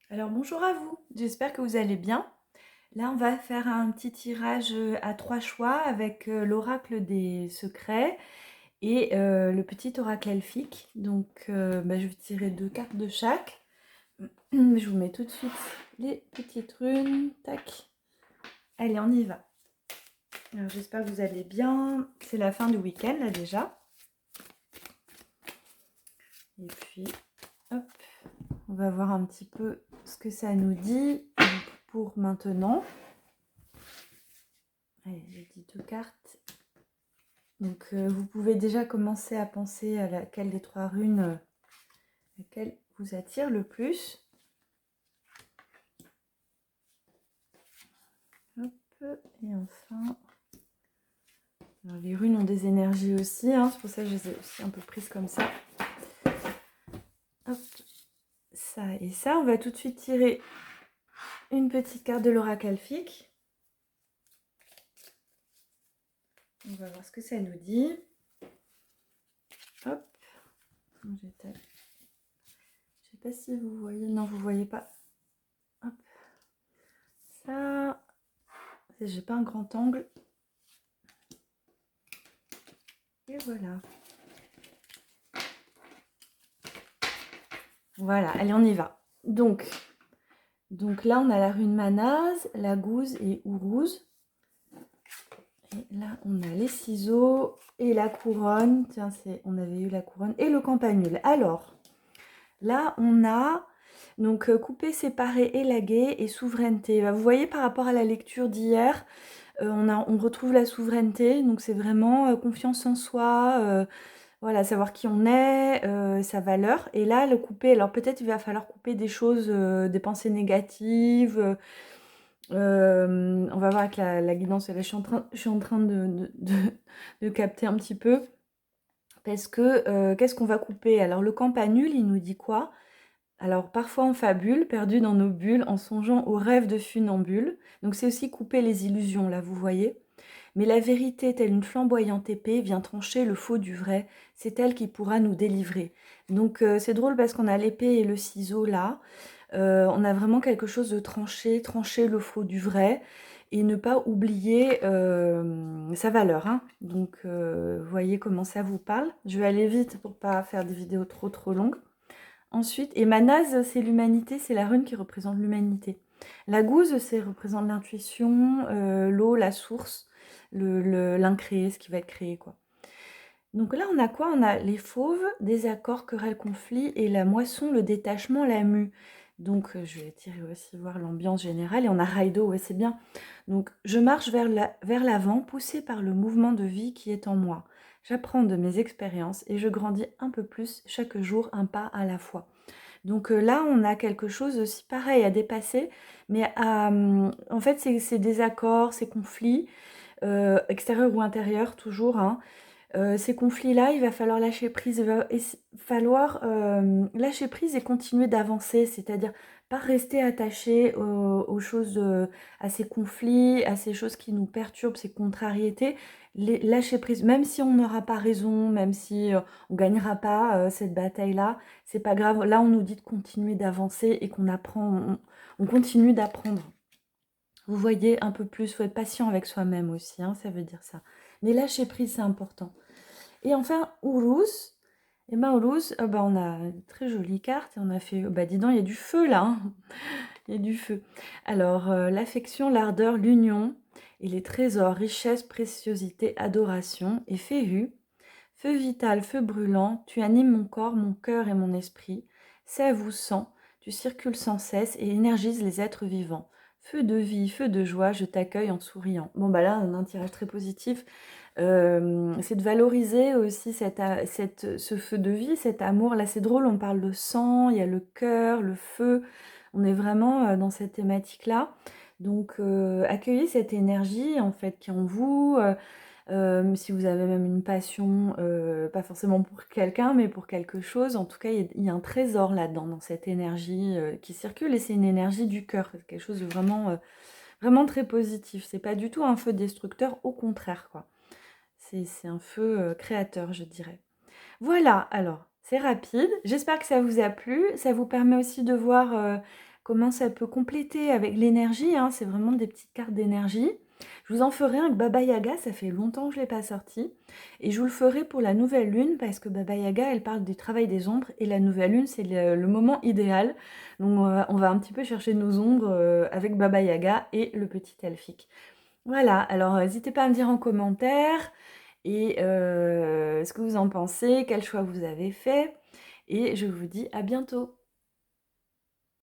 Alors bonjour à vous, j'espère que vous allez bien. Là, on va faire un petit tirage à 3 choix avec l'oracle des secrets et le petit oracle elfique. Donc, je vais tirer 2 cartes de chaque. Je vous mets tout de suite les petites runes. Tac. Allez, on y va. Alors, j'espère que vous allez bien. C'est la fin du week-end là déjà. Et puis, hop, on va voir un petit peu ce que ça nous dit pour maintenant. Allez, j'ai dit 2 cartes. Donc, vous pouvez déjà commencer à penser à laquelle des 3 runes, laquelle vous attire le plus. Hop, et enfin, alors les runes ont des énergies aussi, hein, c'est pour ça que je les ai aussi un peu prises comme ça. Hop, ça et ça. On va tout de suite tirer une petite carte de l'oracle elfique. On va voir ce que ça nous dit. Hop, je sais pas si vous voyez, non vous voyez pas. Hop, ça, j'ai pas un grand angle. Et voilà. Voilà, allez, on y va. Donc là, on a la rune Manaz, la gouze et Ourouz. Et là, on a les ciseaux et la couronne. Tiens, on avait eu la couronne et le campanule. Alors, là, on a donc coupé, séparé, élagué et souveraineté. Vous voyez, par rapport à la lecture d'hier, on retrouve la souveraineté. Donc, c'est vraiment confiance en soi, voilà, savoir qui on est, sa valeur. Et là, le couper, alors peut-être il va falloir couper des choses, des pensées négatives. On va voir avec la guidance. Là, je suis en train de capter un petit peu. Parce que, qu'est-ce qu'on va couper? Alors, le campanule, il nous dit quoi? Alors, parfois on fabule, perdu dans nos bulles, en songeant aux rêves de funambule. Donc, c'est aussi couper les illusions, là, vous voyez. Mais la vérité, telle une flamboyante épée, vient trancher le faux du vrai. C'est elle qui pourra nous délivrer. Donc, c'est drôle parce qu'on a l'épée et le ciseau là. On a vraiment quelque chose de tranché, trancher le faux du vrai et ne pas oublier sa valeur, hein. Donc, vous voyez comment ça vous parle. Je vais aller vite pour pas faire des vidéos trop longues. Ensuite, et Manaz, c'est l'humanité, c'est la rune qui représente l'humanité. La gouze, c'est représente l'intuition, l'eau, la source, l'incréé, ce qui va être créé, quoi. Donc là, on a quoi? On a les fauves, désaccords, querelles, conflits, et la moisson, le détachement, la mue. Donc, je vais tirer aussi voir l'ambiance générale, et on a Raido, ouais, c'est bien. Donc, je marche vers l'avant, poussée par le mouvement de vie qui est en moi. J'apprends de mes expériences et je grandis un peu plus chaque jour, un pas à la fois. Donc là, on a quelque chose aussi pareil à dépasser, mais en fait, c'est des accords, ces conflits, extérieurs ou intérieurs, toujours, hein. Ces conflits-là, il va falloir lâcher prise, il va falloir lâcher prise et continuer d'avancer, c'est-à-dire pas rester attaché aux choses, à ces conflits, à ces choses qui nous perturbent, ces contrariétés, lâcher prise, même si on n'aura pas raison, même si on ne gagnera pas cette bataille-là, c'est pas grave. Là, on nous dit de continuer d'avancer et qu'on apprend, on continue d'apprendre. Vous voyez un peu plus, il faut être patient avec soi-même aussi, hein, ça veut dire ça. Mais lâcher prise, c'est important. Et enfin, Uruz. Et ben Uruz, on a une très jolie carte et on a fait, dis donc, il y a du feu là, hein. Il y a du feu. Alors, l'affection, l'ardeur, l'union et les trésors, richesse, préciosité, adoration et féhu. Feu vital, feu brûlant, tu animes mon corps, mon cœur et mon esprit. Sève ou sang, tu circules sans cesse et énergises les êtres vivants. Feu de vie, feu de joie, je t'accueille en souriant. Bon, là, on a un tirage très positif. C'est de valoriser aussi ce feu de vie, cet amour. Là, c'est drôle, on parle de sang, il y a le cœur, le feu. On est vraiment dans cette thématique-là. Donc, accueillez cette énergie, en fait, qui est en vous. Si vous avez même une passion, pas forcément pour quelqu'un, mais pour quelque chose, en tout cas, il y a un trésor là-dedans, dans cette énergie qui circule, et c'est une énergie du cœur, c'est quelque chose de vraiment très positif. C'est pas du tout un feu destructeur, au contraire, quoi. C'est un feu créateur, je dirais. Voilà, alors, c'est rapide. J'espère que ça vous a plu. Ça vous permet aussi de voir comment ça peut compléter avec l'énergie, hein, c'est vraiment des petites cartes d'énergie. Je vous en ferai un avec Baba Yaga, ça fait longtemps que je ne l'ai pas sorti. Et je vous le ferai pour la nouvelle lune, parce que Baba Yaga, elle parle du travail des ombres, et la nouvelle lune, c'est le moment idéal. Donc on va un petit peu chercher nos ombres avec Baba Yaga et le petit elfique. Voilà, alors n'hésitez pas à me dire en commentaire et ce que vous en pensez, quel choix vous avez fait. Et je vous dis à bientôt.